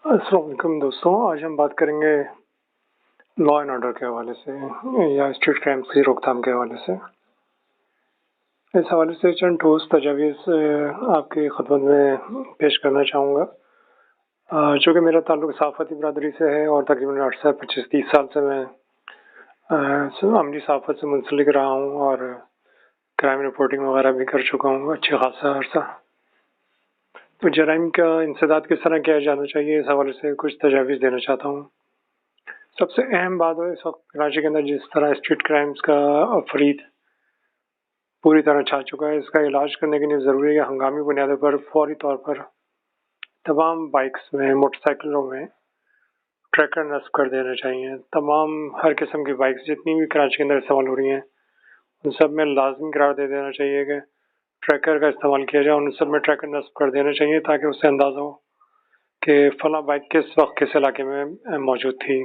अस्सलाम वालेकुम दोस्तों, आज हम बात करेंगे लॉ एंड ऑर्डर के हवाले से या स्ट्रीट क्राइम्स की रोकथाम के हवाले से। इस हवाले से चंद ठोस तजावीज़ आपकी खिदमत में पेश करना चाहूँगा। चूँकि मेरा ताल्लुक सहाफ़ती बिरादरी से है और तकरीबन 8 से 25-30 साल से मैं अमली सहाफ़त से मुंसलिक रहा हूँ और क्राइम रिपोर्टिंग वगैरह भी कर चुका हूँ अच्छा खासा अर्सा। तो जराइम का इंसदाद किस तरह किया जाना चाहिए, इस हवाले से कुछ तजावीज़ देना चाहता हूँ। सबसे अहम बात है इस वक्त कराची के अंदर जिस तरह स्ट्रीट क्राइम्स का अफरीद पूरी तरह छा चुका है, इसका इलाज करने के लिए ज़रूरी है हंगामी बुनियादों पर फौरी तौर पर तमाम बाइक्स में, मोटरसाइकिलों में ट्रैकर नस्ब कर देने चाहिए। तमाम हर किस्म की बाइक्स जितनी भी कराची के अंदर इस्तेमाल हो रही हैं, उन सब में लाजमी करार दे देना चाहिए कि ट्रैकर का इस्तेमाल किया जाए। उन सब में ट्रैकर नस्ब कर देना चाहिए ताकि उससे अंदाज़ा हो कि फ़लाँ बाइक किस वक्त किस इलाके में मौजूद थी।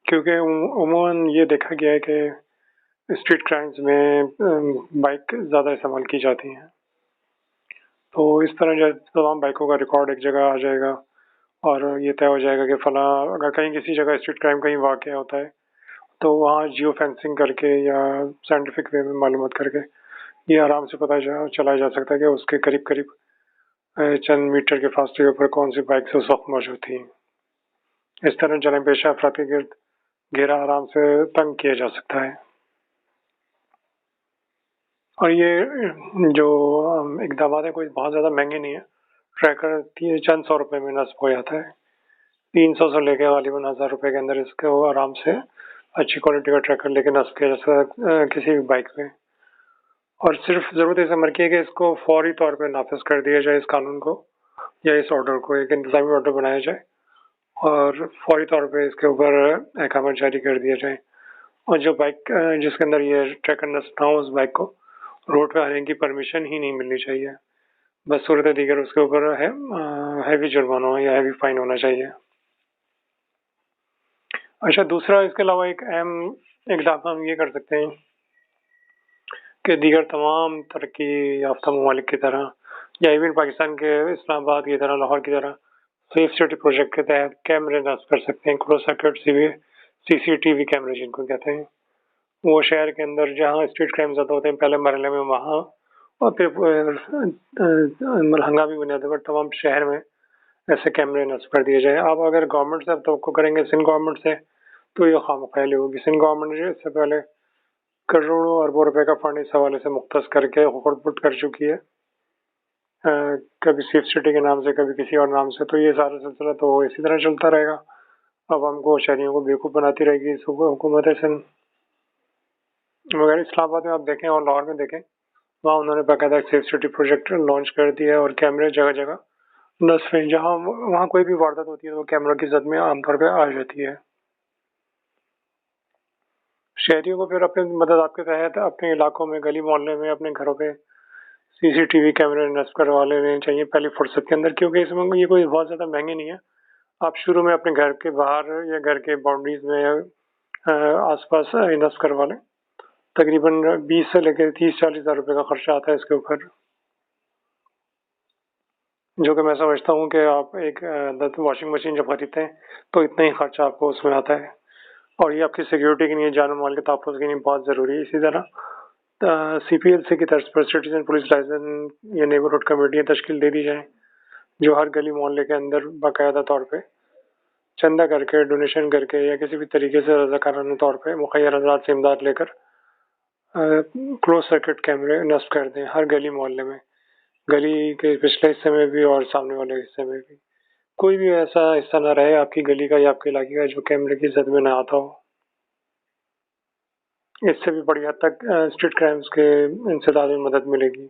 क्योंकि उमूमन ये देखा गया है कि स्ट्रीट क्राइम्स में बाइक ज़्यादा इस्तेमाल की जाती हैं। तो इस तरह जो तमाम बाइकों का रिकॉर्ड एक जगह आ जाएगा और ये तय हो जाएगा कि फ़लाँ अगर कहीं किसी जगह स्ट्रीट क्राइम कहीं वाक़या होता है तो वहाँ जियो फेंसिंग करके या साइंटिफिक वे में मालूमात करके ये आराम से पता चला जा सकता है कि उसके करीब करीब चंद मीटर के फासले पर कौन सी बाइक उस वक्त मौजूद थी। इस तरह जराइम पेशा अफराद के गिर्द घेरा आराम से तंग किया जा सकता है। और ये जो इकदाम है कोई बहुत ज़्यादा महंगे नहीं है। ट्रैकर चंद सौ रुपए में नस्ब हो जाता है। 300 से लेके गालिबन 1000 रुपए के अंदर इसको आराम से अच्छी क्वालिटी का ट्रैकर लेके नस्ब किया जा सकता है किसी भी बाइक में। और सिर्फ ज़रूरत इस अमर की है कि इसको फौरी तौर पे नाफिज कर दिया जाए, इस कानून को या इस ऑर्डर को एक इंतज़ामी ऑर्डर बनाया जाए और फौरी तौर पे इसके ऊपर अहकाम जारी कर दिया जाए। और जो बाइक जिसके अंदर ये ट्रैकर नस्ब ना हो, उस बाइक को रोड पे आने की परमिशन ही नहीं मिलनी चाहिए। बस सूरत दीगर उसके ऊपर है हैवी जुर्माना या हैवी फाइन होना चाहिए। अच्छा, दूसरा इसके अलावा एक अहम इक़दाम हम ये कर सकते हैं कि दीगर तमाम तरक्की याफ्ता ममालिक की तरह या इवन पाकिस्तान के इस्लामाबाद की तरह, लाहौर की तरह सेफ सिटी प्रोजेक्ट के तहत कैमरे नस्ब कर सकते हैं। क्लोज सर्किट CCTV कैमरे जिनको कहते हैं। वो शहर के अंदर जहाँ स्ट्रीट क्राइम ज़्यादा होते हैं पहले मरहले में वहाँ और फिर हंगामी बुनियादों पर तमाम शहर में ऐसे कैमरे नस्ब कर दिए जाए। आप अगर गवर्नमेंट से अब तवक्को करेंगे सिंध गवर्नमेंट से तो ये खामख्याली होगी। सिंध गवर्नमेंट ने इससे पहले करोड़ों अरबों रुपए का फंड इस हवाले से मुख्तस करके खुर्द कर चुकी है, कभी सेफ सिटी के नाम से, कभी किसी और नाम से। तो ये सारा सिलसिला तो इसी तरह चलता रहेगा। अब हमको शहरियों को बेवकूफ़ बनाती रहेगी हुकूमत सिंध। मगर इस्लामाबाद में आप देखें और लाहौर में देखें, वहाँ उन्होंने बाकायदा सेफ सिटी प्रोजेक्ट लॉन्च कर दिया और कैमरे जगह जगह नस्ब हैं। जहाँ वहाँ कोई भी वारदात होती है तो कैमरों की जद में आमतौर पर आ जाती है। शहरियों को फिर अपनी मदद आपके तहत अपने इलाकों में, गली मोहल्ले में, अपने घरों पे CCTV कैमरे नस्ब करवा लेने चाहिए पहली फुर्सत के अंदर, क्योंकि इसमें ये कोई बहुत ज़्यादा महंगे नहीं है। आप शुरू में अपने घर के बाहर या घर के बाउंड्रीज में आसपास नस्ब करवा लें। तकरीबन 20 से लेकर 30-40 हज़ार रुपये का खर्चा आता है इसके ऊपर, जो कि मैं समझता हूँ कि आप एक वॉशिंग मशीन जब खरीदते हैं तो इतना ही खर्चा आपको उसमें आता है और ये आपकी सिक्योरिटी के लिए, जान माल के तहफ़्फ़ुज़ के लिए बहुत ज़रूरी है। इसी तरह CPLC की तर्ज पर सिटीजन पुलिस लाइसेंस या नेबरहुड कमेटियाँ तश्कील दे दी जाएँ, जो हर गली मोहल्ले के अंदर बाकायदा तौर पे चंदा करके, डोनेशन करके या किसी भी तरीके से रज़ाकाराना तौर पे मुखय्यर हज़रात से इमदाद लेकर क्लोज सर्किट कैमरे नस्ब कर दें हर गली मोहल्ले में, गली के पिछले हिस्से में भी और सामने वाले हिस्से में भी। कोई भी ऐसा हिस्सा ना रहे आपकी गली का या आपके इलाके का जो कैमरे की जद में ना आता हो। इससे भी बड़ी हद तक स्ट्रीट क्राइम्स के इंसदाद में मदद मिलेगी।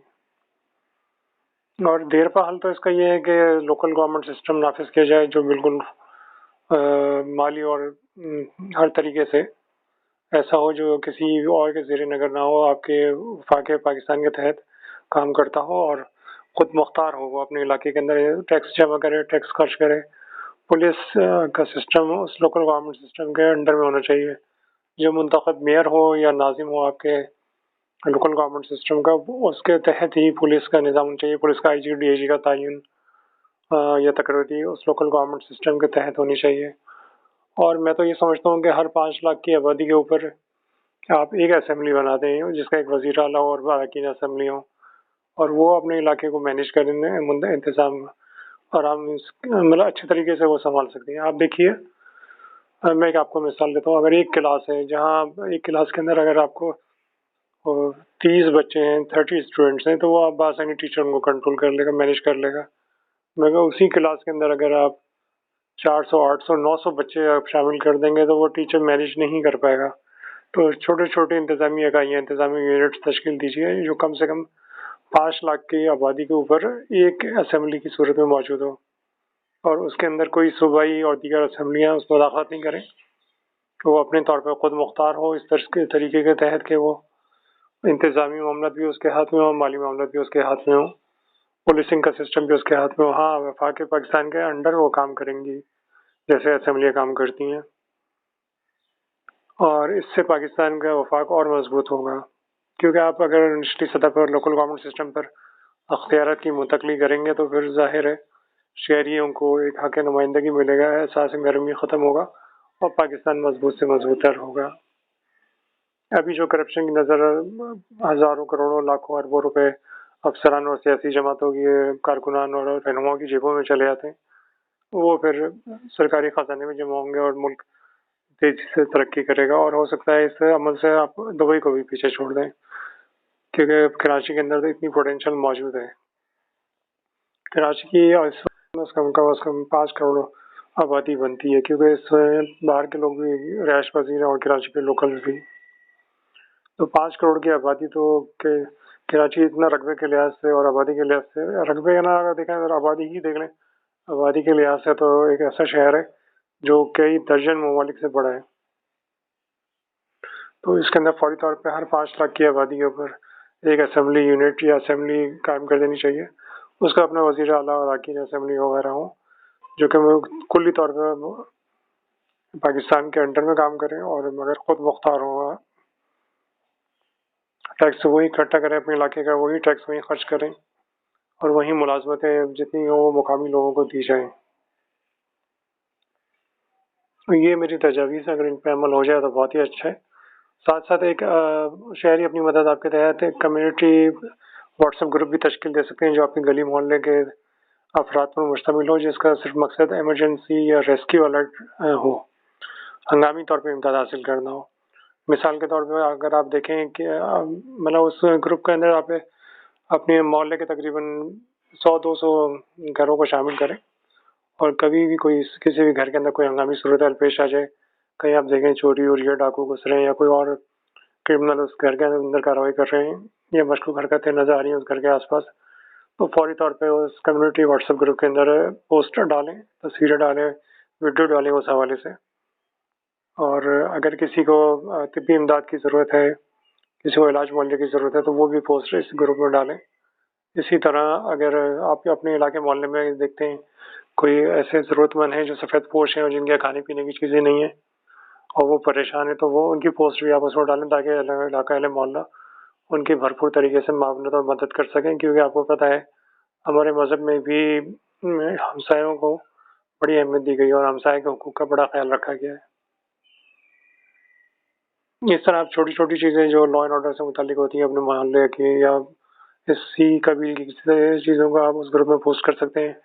और देर पा हल तो इसका ये है कि लोकल गवर्नमेंट सिस्टम नाफिज किया जाए जो बिल्कुल माली और हर तरीके से ऐसा हो जो किसी और के ज़ेरे नज़र ना हो, आपके वफाक पाकिस्तान के तहत काम करता हो और खुद मुख्तार हो। वो अपने इलाके के अंदर टैक्स जमा करे, टैक्स खर्च करे। पुलिस का सिस्टम उस लोकल गवर्नमेंट सिस्टम के अंडर में होना चाहिए। जो मुंतखब मेयर हो या नाजिम हो आपके लोकल गवर्नमेंट सिस्टम का, उसके तहत ही पुलिस का निज़ाम होना चाहिए। पुलिस का IG DIG का तयन या तकरीबी उस लोकल गवर्नमेंट सिस्टम के तहत होनी चाहिए। और मैं तो ये समझता हूँ कि हर 5 लाख की आबादी के ऊपर आप एक असेंबली बना दें जिसका एक वज़ीर आला और बाकी असेंबली हो, और वो अपने इलाके को मैनेज करने इंतज़ाम आराम मतलब अच्छे तरीके से वो संभाल सकती हैं। आप देखिए, मैं एक आपको मिसाल देता हूँ। अगर एक क्लास है जहाँ एक क्लास के अंदर अगर आपको 30 बच्चे हैं, 30 स्टूडेंट्स हैं, तो वो आप बासानी टीचर उनको कंट्रोल कर लेगा, मैनेज कर लेगा। मगर उसी क्लास के अंदर अगर आप 400, 800, 900 बच्चे आप शामिल कर देंगे तो वो टीचर मैनेज नहीं कर पाएगा। तो छोटे-छोटे इंतज़ामी इकाइयाँ, इंतज़ामी यूनिट्स तश्कील दीजिए जो कम से कम 5 लाख की आबादी के ऊपर एक असेंबली की सूरत में मौजूद हो, और उसके अंदर कोई सूबाई और दीगर असेंबलियाँ उसमें मुदाखलत नहीं करें। वो अपने तौर पर खुद मुख्तार हो इस तरीके के तहत कि वो इंतज़ामी मामला भी उसके हाथ में हो, माली मामला भी उसके हाथ में हो, पुलिसिंग का सिस्टम भी उसके हाथ में हो। हाँ, वफाक पाकिस्तान के अंडर वो काम करेंगी जैसे असेंबलियाँ काम करती हैं, और इससे पाकिस्तान का वफाक और मजबूत होगा। क्योंकि आप अगर निचली सतह पर लोकल गवर्नमेंट सिस्टम पर अख्तियारात की मुंतकली करेंगे तो फिर ज़ाहिर है शहरियों को एक हक़ नुमाइंदगी मिलेगा, एहसास गर्मी ख़त्म होगा और पाकिस्तान मजबूत से मजबूत तर होगा। अभी जो करप्शन की नज़र हज़ारों करोड़ों लाखों अरबों रुपए अफसरान और सियासी जमातों के कारकुनान और रहनुमाओं की जेबों में चले जाते हैं, वो फिर सरकारी ख़जाने में जमा होंगे और मुल्क तेजी से तरक्की करेगा। और हो सकता है इस अमल से आप दुबई को भी पीछे छोड़ दें, क्योंकि कराची के अंदर तो इतनी पोटेंशियल मौजूद है। कराची की कम से कम 5 करोड़ आबादी बनती है, क्योंकि इसमें बाहर के लोग भी रिहाइश पजीर हैं और कराची के लोकल भी। तो 5 करोड़ की आबादी तो कराची इतना रकबे के लिहाज से और आबादी के लिहाज से, रकबे का ना अगर देखें, अगर आबादी ही देख लें, आबादी के लिहाज से तो एक ऐसा शहर है जो कई दर्जन ममालिक से बड़ा है। तो इसके अंदर फौरी तौर पे हर 5 लाख की आबादी के ऊपर एक असेंबली यूनिट या असेंबली कायम कर देनी चाहिए। उसका अपना वज़ीर आला और अरकान असेंबली वगैरह हो, जो कि वो कुल्ली तौर पर पाकिस्तान के अंडर में काम करें और मगर खुद मुख्तार होगा। टैक्स वही इकट्ठा करें अपने इलाके का, वही टैक्स वही खर्च करें और वही मुलाजमतें जितनी हो वो मुकामी लोगों को दी जाएं। तो ये मेरी तजावीज़, अगर इन पर अमल हो जाए तो बहुत ही अच्छा है। साथ साथ एक शहरी अपनी मदद आपके तहत एक कम्युनिटी व्हाट्सएप ग्रुप भी तश्कील दे सकते हैं जो आपके गली मोहल्ले के अफराद पर मुश्तमिल हो, जिसका सिर्फ मकसद इमरजेंसी या रेस्क्यू अलर्ट हो, हंगामी तौर पर इमदाद हासिल करना हो। मिसाल के तौर पर अगर आप देखें कि मतलब उस ग्रुप के अंदर आप अपने मोहल्ले के तकरीबन 100-200 घरों को शामिल करें, और कभी भी कोई किसी भी घर के अंदर कोई हंगामी सूरत हाल पेश आ जाए, कहीं आप देखें चोरी हो रही है, डाकू घुस रहे हैं या कोई और क्रिमिनल उस घर के अंदर कार्रवाई कर रहे हैं या मशकूक हरकतें नजर आ रही हैं उस घर के आसपास, तो फौरी तौर पे उस कम्युनिटी व्हाट्सएप ग्रुप के अंदर पोस्टर डालें, तस्वीरें डालें, वीडियो डालें उस हवाले से। और अगर किसी को तिब्बी इमदाद की ज़रूरत है, किसी को इलाज मुआवजे की ज़रूरत है, तो वो भी पोस्टर इस ग्रुप में डालें। इसी तरह अगर आप अपने इलाके मोहल्ले में देखते हैं कोई ऐसे ज़रूरतमंद हैं जो सफ़ेद पोश हैं और जिनके खाने पीने की चीज़ें नहीं हैं और वो परेशान है, तो वो उनकी पोस्ट भी आप उसमें डालें ताकि इलाका अहले मोहल्ला उनकी भरपूर तरीके से मावनत और मदद कर सकें। क्योंकि आपको पता है हमारे मज़हब में भी हमसायों को बड़ी अहमियत दी गई है और हमसाये के हुकूक का बड़ा ख्याल रखा गया है। इस तरह आप छोटी-छोटी चीज़ें जो लॉ एंड ऑर्डर से मुताल्लिक होती हैं अपने मोहल्ले की या इसी कबील की चीज़ों को आप उस ग्रुप में पोस्ट कर सकते हैं।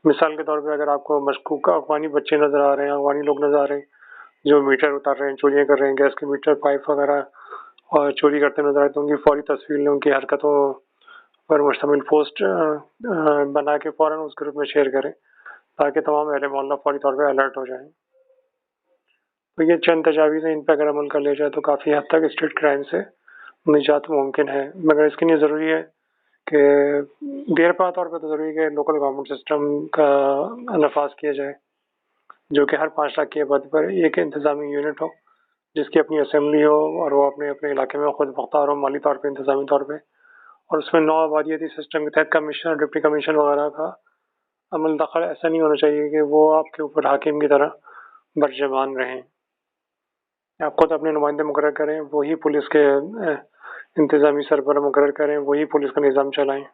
मिसाल के तौर पे अगर आपको मशकूक अफ़गानी बच्चे नज़र आ रहे हैं, अफ़गानी लोग नज़र आ रहे हैं जो मीटर उतार रहे हैं, चोरियाँ कर रहे हैं, गैस के मीटर, पाइप वगैरह और चोरी करते नज़र आए, तो उनकी फौरी तस्वीर लें, उनकी हरकतों पर मुश्तमिल पोस्ट बना के फ़ौरन उस ग्रुप में शेयर करें ताकि तमाम अहले मोहल्ला फौरी तौर पे अलर्ट हो जाएँ। तो ये चंद तजावीज़ हैं, इन पर अगर अमल कर लिया जाए तो काफ़ी हद तक स्ट्रीट क्राइम से निजात मुमकिन है। मगर इसके लिए ज़रूरी है कि देरपा तौर पे तो ज़रूरी है कि लोकल गवर्नमेंट सिस्टम का नफाज़ किया जाए, जो कि हर 5 लाख की आबादी पर एक इंतज़ामी यूनिट हो, जिसकी अपनी असेंबली हो और वो अपने इलाके में खुद मुख्तार हो माली तौर पे, इंतज़ामी तौर पे, और उसमें नौ आबादियती सिस्टम के तहत कमीशन, डिप्टी कमीशन वगैरह का अमल दखल ऐसा नहीं होना चाहिए कि वो आपके ऊपर हाकिम की तरह बर्जबान रहें। आप खुद अपने नुमाइंदे मुकर्रर करें, वही पुलिस के इंतज़ामी सरबराह मुकर्रर करें, वही पुलिस का निज़ाम चलाएं।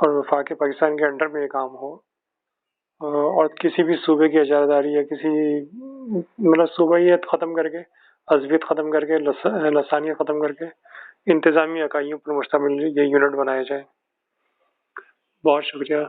اور وفاق پاکستان کے انڈر میں یہ کام ہو، اور کسی بھی صوبے کی اجارہ یا کسی مطلب صوبائیت ختم کر کے، عضویت ختم کر کے، لسانیت ختم کر کے انتظامی اکائیوں پر مشتمل یہ یونٹ بنایا جائے۔ بہت شکریہ۔